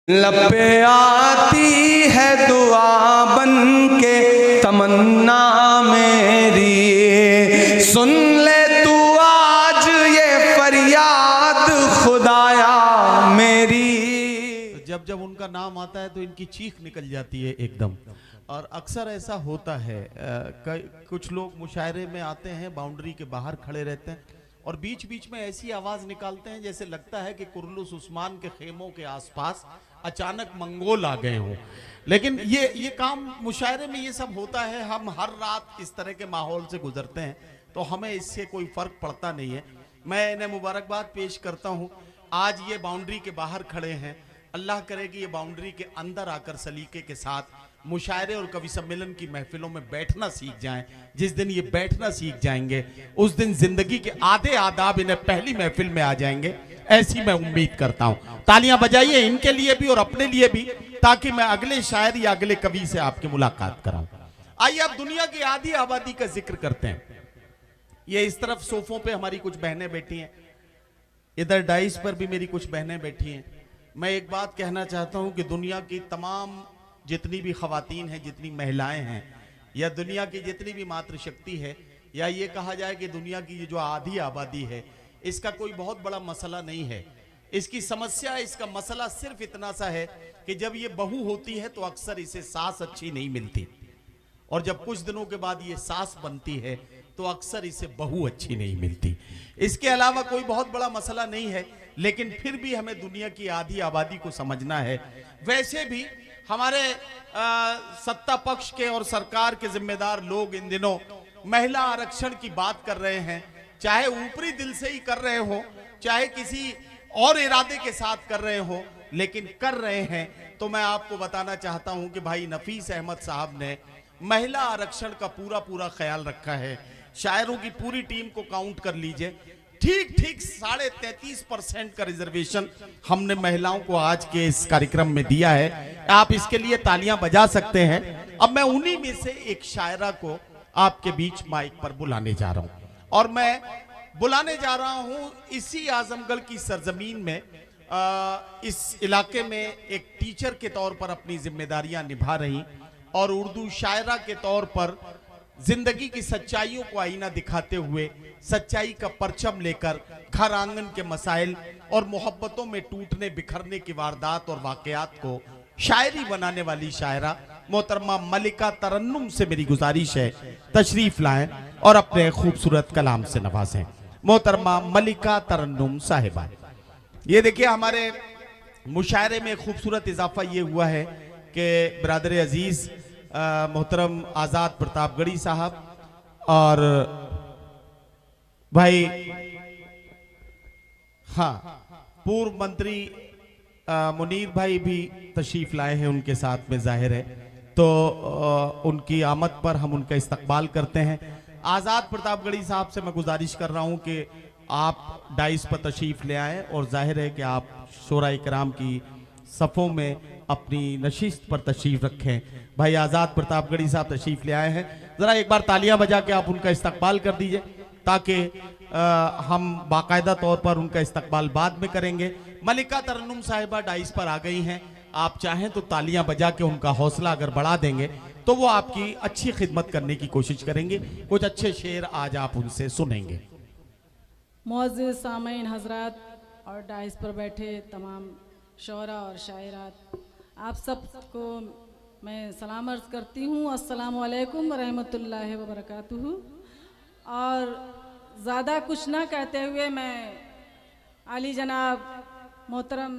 लब पे आती है दुआ बन के तमन्ना मेरी, सुन ले तू आज ये फरियाद खुदाया मेरी। जब जब उनका नाम आता है तो इनकी चीख निकल जाती है एकदम। और अक्सर ऐसा होता है, कुछ लोग मुशायरे में आते हैं, बाउंड्री के बाहर खड़े रहते हैं और बीच बीच में ऐसी आवाज निकालते हैं जैसे लगता है कि कुर्लुस उस्मान के खेमों के आसपास अचानक मंगोल आ गए हों। लेकिन ये काम मुशायरे में ये सब होता है। हम हर रात इस तरह के माहौल से गुजरते हैं तो हमें इससे कोई फर्क पड़ता नहीं है। मैं इन्हें मुबारकबाद पेश करता हूँ। आज ये बाउंड्री के बाहर खड़े हैं, अल्लाह करे कि ये बाउंड्री के अंदर आकर सलीके के साथ मुशायरे और कवि सम्मेलन की महफिलों में बैठना सीख जाएं। जिस दिन ये बैठना सीख जाएंगे उस दिन जिंदगी के आधे आदाब इन्हें पहली महफिल में आ जाएंगे, ऐसी मैं उम्मीद करता हूं। तालियां बजाइए इनके लिए भी और अपने लिए भी, ताकि मैं अगले शायर या अगले कवि से आपकी मुलाकात कराऊं। आइए अब दुनिया की आधी आबादी का जिक्र करते हैं। ये इस तरफ सोफों पे हमारी कुछ बहनें बैठी हैं, इधर डाइस पर भी मेरी कुछ बहनें बैठी हैं। मैं एक बात कहना चाहता हूं कि दुनिया की तमाम जितनी भी खवातीन हैं, जितनी महिलाएं हैं, या दुनिया की जितनी भी मातृशक्ति है, या ये कहा जाए कि दुनिया की जो आधी आबादी है, इसका कोई बहुत बड़ा मसला नहीं है। इसकी समस्या, इसका मसला सिर्फ इतना सा है कि जब ये बहू होती है तो अक्सर इसे सास अच्छी नहीं मिलती, और जब कुछ दिनों के बाद ये सास बनती है तो अक्सर इसे बहू अच्छी नहीं मिलती। इसके अलावा कोई बहुत बड़ा मसला नहीं है, लेकिन फिर भी हमें दुनिया की आधी आबादी को समझना है। वैसे भी हमारे सत्ता पक्ष के और सरकार के जिम्मेदार लोग इन दिनों महिला आरक्षण की बात कर रहे हैं, चाहे ऊपरी दिल से ही कर रहे हो, चाहे किसी और इरादे के साथ कर रहे हो, लेकिन कर रहे हैं। तो मैं आपको बताना चाहता हूं कि भाई नफीस अहमद साहब ने महिला आरक्षण का पूरा ख्याल रखा है। शायरों की पूरी टीम को काउंट कर लीजिए, ठीक 33% का रिजर्वेशन हमने महिलाओं को आज के इस कार्यक्रम में दिया है। आप इसके लिए तालियां बजा सकते हैं। अब मैं उन्हीं में से एक शायरा को आपके बीच माइक पर बुलाने जा रहा हूं, और मैं बुलाने जा रहा हूं इसी आजमगढ़ की सरजमीन में, इस इलाके में एक टीचर के तौर पर अपनी जिम्मेदारियां निभा रही और उर्दू शायरा के तौर पर जिंदगी की सच्चाइयों को आईना दिखाते हुए, सच्चाई का परचम लेकर घर आंगन के मसाइल और मोहब्बतों में टूटने बिखरने की वारदात और वाकयात को शायरी बनाने वाली शायरा मोहतरमा मलिका तरन्नुम से मेरी गुजारिश है तशरीफ लाएं और अपने खूबसूरत कलाम से नवाजें। मोहतरमा मलिका तरन्नुम साहिबा। ये देखिए, हमारे मुशायरे में खूबसूरत इजाफा ये हुआ है कि बिरादर अजीज मोहतरम आज़ाद प्रतापगढ़ी साहब और भाई, हाँ, पूर्व मंत्री मुनीर भाई भी तशरीफ लाए हैं उनके साथ में, जाहिर है तो उनकी आमद पर हम उनका इस्तकबाल करते हैं। आज़ाद प्रतापगढ़ी साहब से मैं गुजारिश कर रहा हूं कि आप डाइस पर तशरीफ ले आएं और जाहिर है कि आप शोरा इकराम की सफ़ों में अपनी नशिस्त पर तशरीफ रखें। भाई आज़ाद प्रतापगढ़ी साहब तशरीफ ले आए हैं, ज़रा एक बार तालियां बजा के आप उनका इस्तकबाल कर दीजिए, ताकि हम बाकायदा तौर पर उनका इस्तकबाल बाद में करेंगे। मलिका तरन्नुम साहिबा डाइस पर आ गई हैं, आप चाहें तो तालियां बजा के उनका हौसला अगर बढ़ा देंगे तो वो आपकी अच्छी खिदमत करने की कोशिश करेंगे। कुछ अच्छे शेर आज आप उनसे सुनेंगे। मुअज़्ज़िज़ सामईन हजरात और डाइस पर बैठे तमाम शोरा और शायरात, आप सबको मैं सलाम अर्ज़ करती हूँ, अस्सलामु अलैकुम रहमतुल्लाहि व बरकातुहू। और ज़्यादा कुछ ना कहते हुए मैं आली जनाब मोहतरम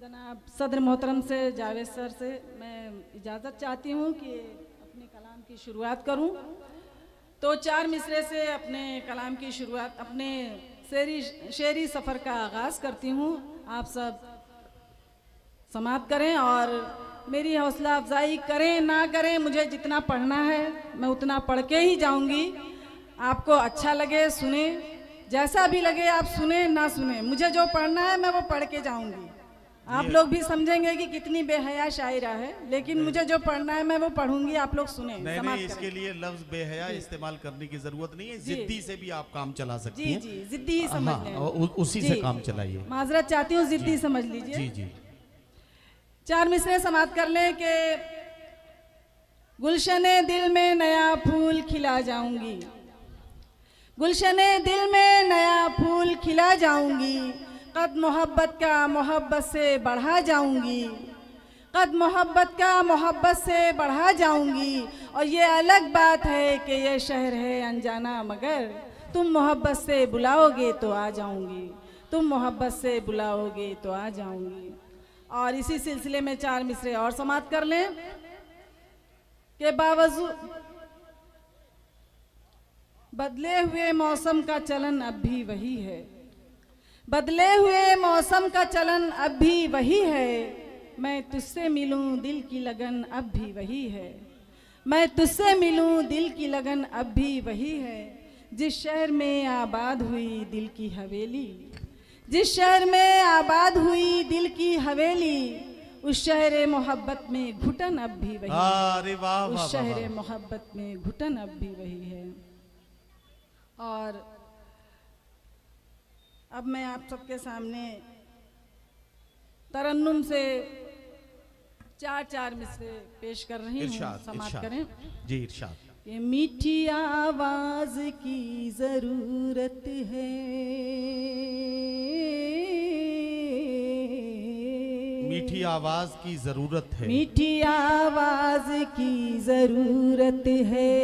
जनाब सदर मोहतरम से, जावेद सर से मैं इजाज़त चाहती हूँ कि अपने कलाम की शुरुआत करूँ। तो 4 मिसरे से अपने कलाम की शुरुआत, अपने शेरी सफ़र का आगाज़ करती हूँ। आप सब समाप्त करें और मेरी हौसला अफजाई करें ना करें, मुझे जितना पढ़ना है मैं उतना पढ़ के ही जाऊंगी। आपको अच्छा लगे सुने, जैसा भी लगे आप सुने ना सुने, मुझे जो पढ़ना है मैं वो पढ़ के जाऊंगी। आप लोग भी समझेंगे कि कितनी बेहया शायरा है, लेकिन मुझे जो पढ़ना है मैं वो पढ़ूंगी, आप लोग सुने। नहीं, इसके लिए लफ्ज बेहया इस्तेमाल करने की जरूरत नहीं है, जिद्दी से भी आप काम चला सकती हैं। जी, जिद्दी ही समझ लें, उसी से काम चलाइए। माजरत चाहती हूँ, जिद्दी समझ लीजिए। जी जी। चार मिसरे समाप्त कर लें कि गुलशने दिल में नया फूल खिला जाऊंगी, गुलशने दिल में नया फूल खिला जाऊंगी, कद मोहब्बत का मोहब्बत से बढ़ा जाऊंगी, कद मोहब्बत का मोहब्बत से बढ़ा जाऊंगी। और ये अलग बात है कि ये शहर है अनजाना, मगर तुम मोहब्बत से बुलाओगे तो आ जाऊंगी, तुम मोहब्बत से बुलाओगे तो आ जाऊंगी। और इसी सिलसिले में चार मिसरे और समाप्त कर लें कि बावजूद बदले हुए मौसम का चलन अब भी वही है, बदले हुए मौसम का चलन अब भी वही है, मैं तुझसे मिलूं दिल की लगन अब भी वही है, मैं तुझसे मिलूं दिल की लगन अब भी वही है। जिस शहर में आबाद हुई दिल की हवेली, जिस शहर में आबाद हुई दिल की हवेली, उस शहर मोहब्बत में घुटन अब भी वही अरे है, वाह, उस वाह, शहर वाह। मोहब्बत में घुटन अब भी वही है। और अब मैं आप सबके सामने तरन्नुम से चार चार मिसरे पेश कर रही हूँ, इरशाद, समाप्त इरशाद। करें। जी इरशाद। ये मीठी आवाज की जरूरत है, मीठी आवाज की जरूरत है, मीठी आवाज की जरूरत है,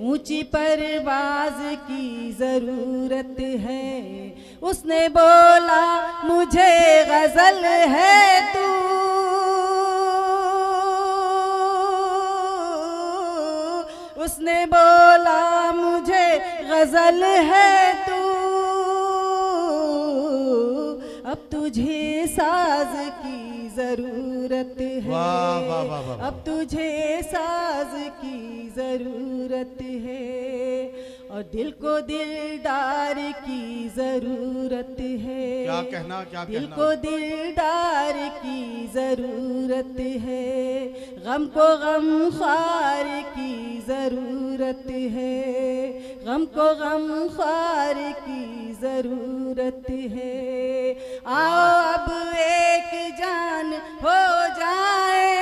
ऊंची परवाज की जरूरत है। उसने बोला मुझे गजल है तू, उसने बोला मुझे गजल है तू, अब तुझे साज की जरूरत है, वाह, वाह, वाह, वाह। अब तुझे साज की जरूरत है, और दिल को दिलदार की जरूरत है। क्या कहना, क्या दिल कहना। को दिलदार की जरूरत है, गम को गमख्वार की जरूरत है, गम को गमख्वार की जरूरत है। आओ अब एक जान हो जाए,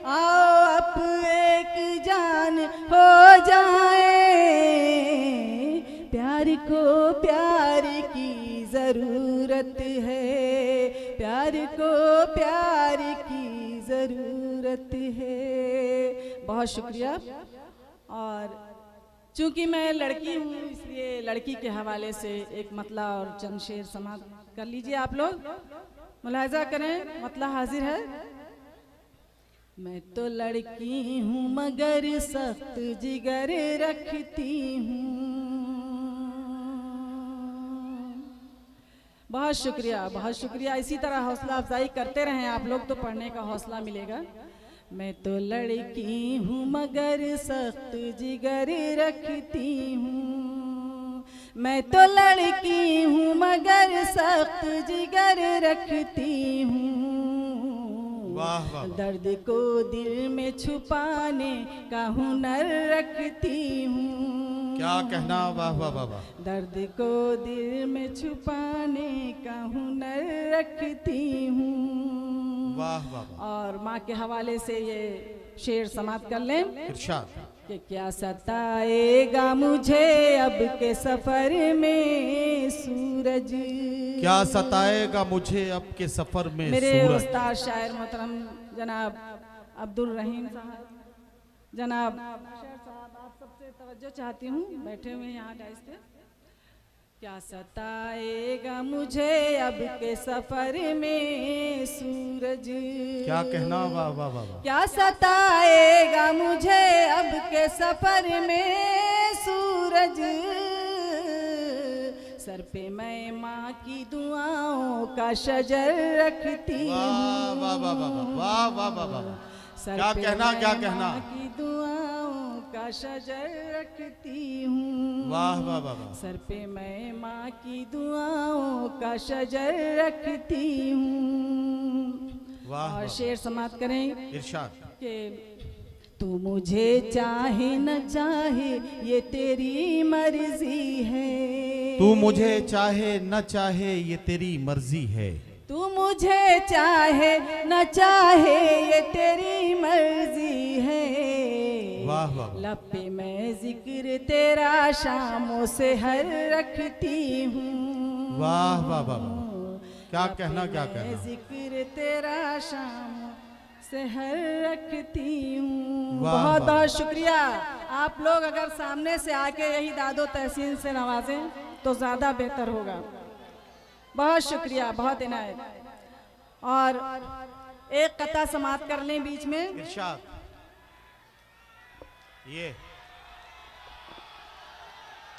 आओ अब एक जान हो जाए, प्यार को प्यार की जरूरत है, प्यार को प्यार की जरूरत है। बहुत शुक्रिया। और चूंकि मैं लड़की हूँ इसलिए लड़की के हवाले से एक मतला और चंद शेर समाप्त कर लीजिए। आप लोग मुलाहिजा करें, मतला हाजिर है। मैं तो लड़की हूँ मगर सख्त जिगर रखती हूँ। बहुत शुक्रिया, बहुत शुक्रिया। इसी तरह हौसला अफजाई करते रहें आप लोग तो पढ़ने का हौसला मिलेगा। मैं तो लड़की हूँ मगर सख्त जिगर रखती हूँ, मैं तो लड़की हूँ मगर सख्त जिगर रखती हूँ। वाह, वाह, वाह। दर्द को दिल में छुपाने का हुनर रखती हूँ। क्या कहना, वाह वाह वाह वाह। दर्द को दिल में छुपाने का हुनर रखती हूँ। वाह वाह वाह। और माँ के हवाले से ये शेर समाप्त कर लें इरशाद। कि क्या सताएगा मुझे अब के सफर में सूरज, क्या सताएगा मुझे अब के सफर में मेरे सूरज। उस्ताद शायर मोहतरम जनाब अब्दुल रहीम साहब, जनाब शायर साहब, आप सबसे तवज्जो चाहती हूँ, बैठे हुए हैं यहाँ डाइस पे। क्या सताएगा मुझे अब के सफर में सूरज, क्या कहना, वाह वाह वाह वाह। क्या सताएगा मुझे अब के सफर में सूरज, सर पे मैं माँ की दुआओं का शजर रखती वाह हूँ। वाह वाह वाह वाह वाह वाह वाह वाह। सर क्या पे कहना, मैं क्या कहना। माँ की दुआओं का शजर रखती हूँ। वाह वाह वाह वाह। सर पे मैं माँ की दुआओं का शजर रखती हूँ। वाह और वाह। शेर समाप्त करें इरशाद। कि तू मुझे चाहे न चाहे ये तेरी मर्जी है, तू मुझे चाहे न चाहे ये तेरी मर्जी है। तू मुझे चाहे न चाहे ये तेरी मर्जी है। वाह वाह। लब पे मैं जिक्र तेरा शामों से हर रखती हूँ। वाह वाह वाह वाह। क्या कहना, क्या मैं कहना। जिक्र तेरा शामों से हर रखती हूँ। वाह, बहुत वाह। बहुत शुक्रिया। आप लोग अगर सामने से आके यही दादो तहसीन से नवाजें तो ज्यादा बेहतर होगा। बहुत शुक्रिया, बहुत इनायत। और एक कथा समाप्त कर लें बीच में। इरशाद। ये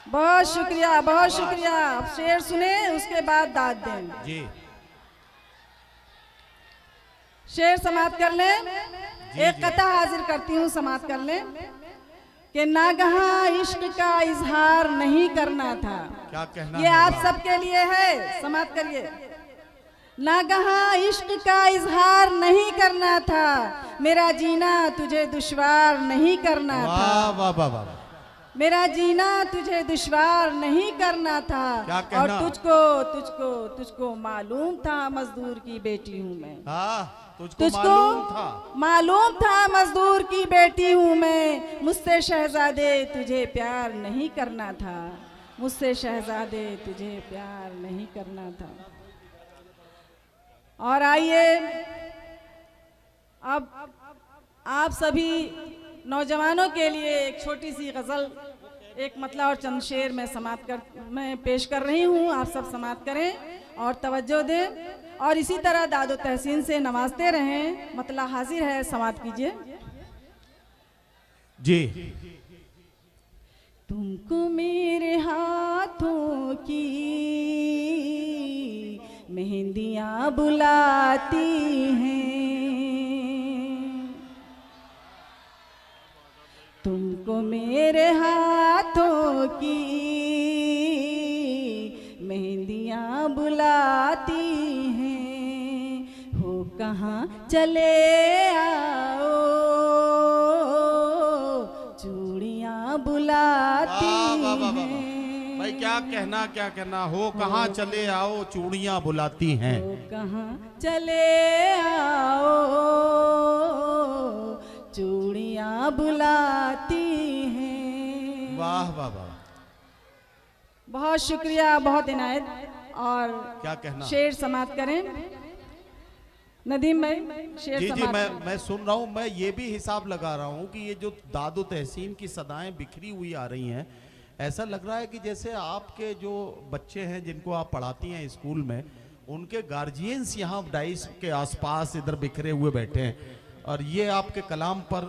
बहुत शुक्रिया, बहुत शुक्रिया। अब शेर सुने उसके बाद दाद दें। जी शेर समाप्त कर लें। जी, एक जी। कथा हाजिर करती हूँ, समाप्त कर लें कि नागहा इश्क का इजहार नहीं करना था। क्या कहना ये है, आप वाह। सबके लिए है, समाप्त करिए। नागहा इश्क का इजहार नहीं करना था, मेरा जीना तुझे दुश्वार नहीं करना वाह था। वाह वाह वाह। मेरा जीना तुझे दुश्वार नहीं करना था। क्या कहना? और तुझको तुझको तुझको मालूम था मजदूर की बेटी हूँ मैं। हाँ, तुझको तुझको मालूम था। मालूम था मजदूर की बेटी हूँ मैं। मुझसे शहजादे तुझे प्यार नहीं करना था। मुझसे शहजादे तुझे प्यार नहीं करना था। और आइए अब आप सभी नौजवानों के लिए एक छोटी सी गज़ल, एक मतला और चंद शेर मैं पेश कर रही हूँ। आप सब समाप्त करें और तवज्जो दें और इसी तरह दादो तहसीन से नवाजते रहें। मतला हाजिर है, समाप्त कीजिए। जी। तुमको मेरे हाथों की मेहंदियाँ बुलाती हैं। तुमको मेरे हाथों की मेहंदियाँ बुलाती हैं। हो कहाँ चले आओ, चूड़ियाँ बुलाती वाह, वाह, वाह, वाह, वाह। हैं। भाई क्या कहना, क्या कहना। हो कहाँ चले आओ चूड़ियाँ बुलाती हैं। हो कहाँ चले आओ, चूड़ियाँ बुलाती हैं। वाह वाह वाह। बहुत शुक्रिया, बहुत इनायत। और क्या कहना। शेर समाप्त करें नदीम भाई, शेर जी जी, समाप्त मैं करें। मैं सुन रहा हूँ। मैं ये भी हिसाब लगा रहा हूँ कि ये जो दादो तहसीन की सदाएं बिखरी हुई आ रही हैं, ऐसा लग रहा है कि जैसे आपके जो बच्चे हैं जिनको आप पढ़ाती हैं स्कूल में, उनके गार्जियंस यहाँ डाइस के आसपास इधर बिखरे हुए बैठे हैं और ये आपके कलाम पर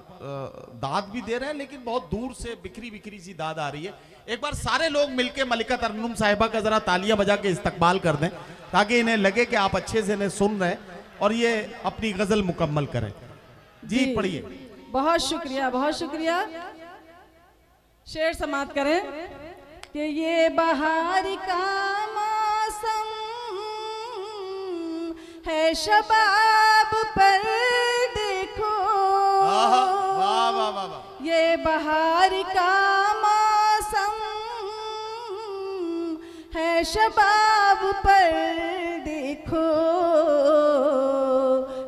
दाद भी दे रहे हैं, लेकिन बहुत दूर से बिखरी बिखरी सी दाद आ रही है। एक बार सारे लोग मिलके मलिका तरन्नुम साहिबा का जरा तालियां बजा के इस्तकबाल कर दें ताकि इन्हें लगे कि आप अच्छे से इन्हें सुन रहे हैं और ये अपनी गजल मुकम्मल करें। जी पढ़िए। बहुत शुक्रिया, बहुत शुक्रिया। शेर समाप्त करें कि ये बहार का मौसम है, शबाब पर देखो। वाह वाह वाह वाह। ये बहार का मौसम है, शबाब पर देखो।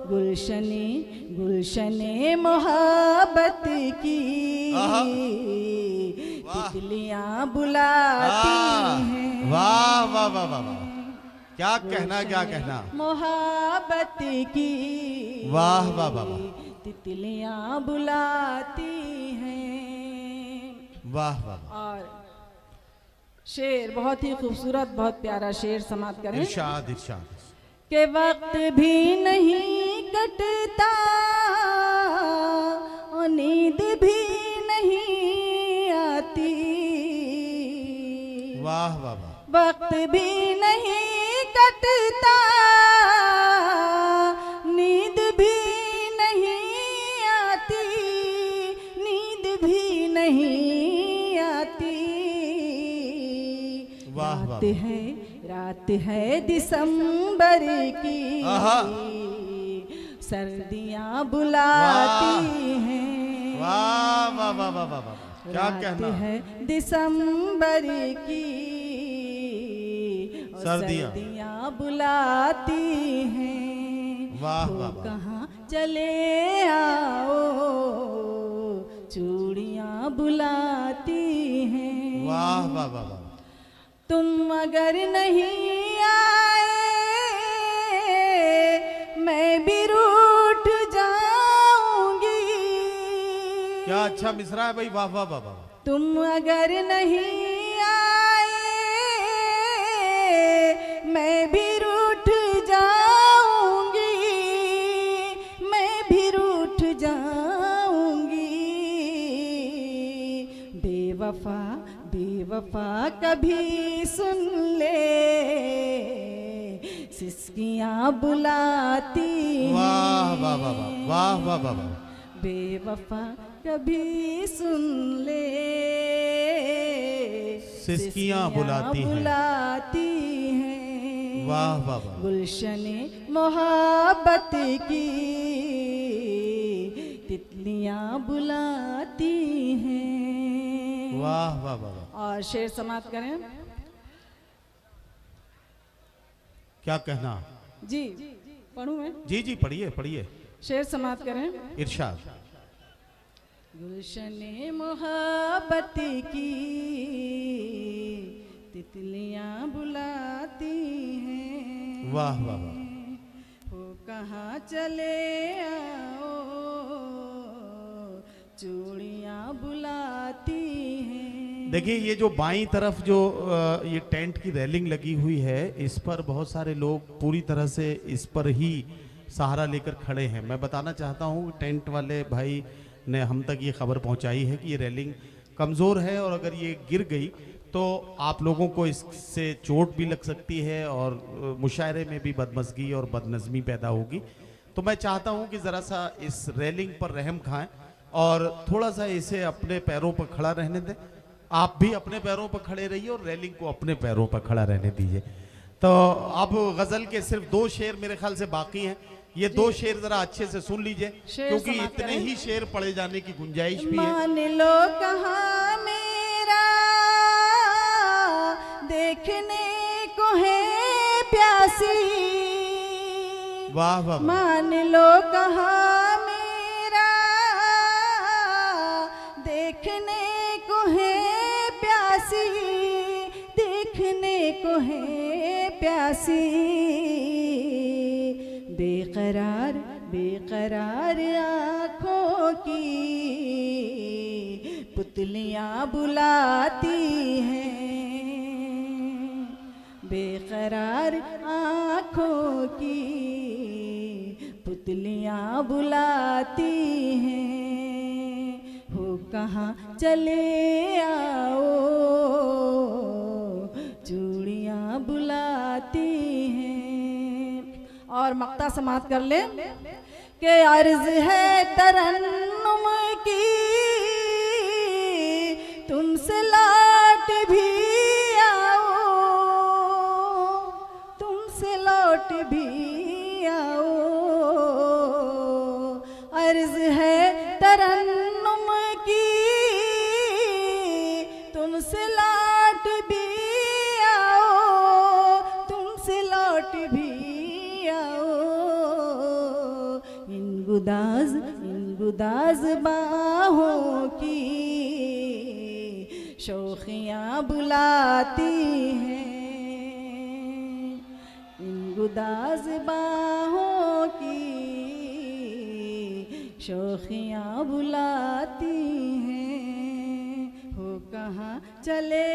गुलशने गुलशने मोहब्बत की तितलियां बुलाती हैं। वाह वाह वाह वाह वाह। क्या कहना, क्या कहना। मोहब्बत की वाह वाह वाह वाह। तितलियां बुलाती हैं। वाह वाह। और शेर बहुत ही खूबसूरत, बहुत प्यारा शेर समाप्त करें। इरशाद इरशाद। के वक्त भी नहीं कटता और नींद भी नहीं आती। वाह वाह वाह। वक्त भी नहीं कटता, नींद भी नहीं आती, नींद भी नहीं आती। वाह वाह। रात है दिसंबर की, आहा। सर्दियाँ बुलाती हैं। वाह वाह वाह वाह वाह वाह। क्या रात कहना है दिसंबर की, सर्दियाँ। सर्दियाँ बुलाती हैं, वाह, वो वाह, वाह। कहाँ चले आओ, चूड़ियाँ बुलाती हैं। वाह वाह वाह वाह। तुम अगर नहीं आए मैं भी रूठ जाऊंगी। क्या अच्छा मिसरा है भाई, वाह वाह वाह वाह। तुम अगर नहीं आए मैं भी रूठ जाऊंगी, मैं भी रूठ जाऊंगी। बेवफा बेवफा कभी सुन ले, सिसकियाँ बुलाती हैं। वाह वाह वाह वाह वाह वाह वाह वाह। बेवफा कभी सुन ले, सिसकियाँ बुलाती हैं। बुलाती हैं। वाह वाह वाह। गुलशने मोहब्बत की तितलियाँ बुलाती हैं। वाह वाह वाह वाह। और शेर समाप्त करें। क्या कहना? जी पढ़ूं मैं? जी जी पढ़िए पढ़िए। शेर समाप्त करें। इरशाद। गुलशने मोहब्बत की तितलियाँ बुलाती हैं। वाह वाह वाह। हो कहाँ चले आओ, चूड़ियाँ बुलाती हैं। देखिए ये जो बाईं तरफ जो ये टेंट की रेलिंग लगी हुई है, इस पर बहुत सारे लोग पूरी तरह से इस पर ही सहारा लेकर खड़े हैं। मैं बताना चाहता हूँ टेंट वाले भाई ने हम तक ये खबर पहुंचाई है कि ये रेलिंग कमज़ोर है और अगर ये गिर गई तो आप लोगों को इससे चोट भी लग सकती है और मुशायरे में भी बदमज़गी और बदनज़मी पैदा होगी। तो मैं चाहता हूँ कि ज़रा सा इस रेलिंग पर रहम खाएं और थोड़ा सा इसे अपने पैरों पर खड़ा रहने दें। आप भी अपने पैरों पर खड़े रहिए और रेलिंग को अपने पैरों पर खड़ा रहने दीजिए। तो अब गज़ल के सिर्फ 2 शेर मेरे ख्याल से बाकी हैं। ये 2 शेर जरा अच्छे से सुन लीजिए क्योंकि इतने ही शेर पढ़े जाने की गुंजाइश भी है। मान लो कहाँ मेरा देखने को है प्यासी। वाह वाह। मान लो कहाँ मेरा देखने को है प्यासी, देखने को है प्यासी। बेकरार बेकरार आँखों की पुतलियाँ बुलाती हैं। बेकरार आँखों की पुतलियाँ बुलाती हैं। हो कहाँ चले आओ, चूड़ियाँ बुलाती हैं। और मक्ता समाप्त कर ले कि अर्ज है तरन्नुम की तुमसे लौट भी आओ, तुमसे लौट भी आओ। अर्ज है तरन्नुम की तुमसे लौट भी आओ, तुमसे लौट भी इन गुदाज बाहों की शौखियाँ बुलाती हैं। इन गुदाज बाहों की शौखियाँ बुलाती हैं। हो कहाँ चले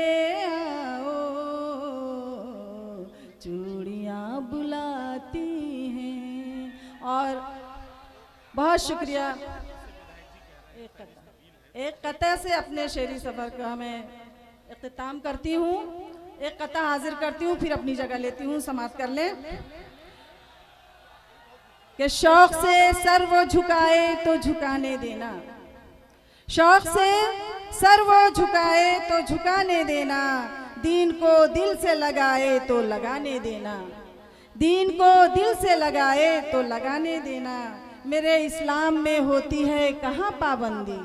आओ, चूड़ियाँ बुलाती हैं। और बहुत शुक्रिया। एक कता से अपने शेरी सफ़र का मैं इख्तिताम करती हूँ। एक कता हाजिर करती हूँ फिर अपनी जगह लेती हूँ। समाप्त कर लें कि शौक से सर वो झुकाए तो झुकाने देना, शौक से सर वो झुकाए तो झुकाने देना। दीन को दिल से लगाए तो लगाने देना, दीन को दिल से लगाए तो लगाने देना। मेरे इस्लाम में होती है कहाँ पाबंदी,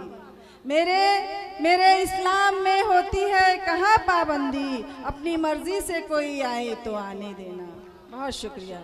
मेरे इस्लाम में होती है कहाँ पाबंदी, अपनी मर्जी से कोई आए तो आने देना। बहुत शुक्रिया।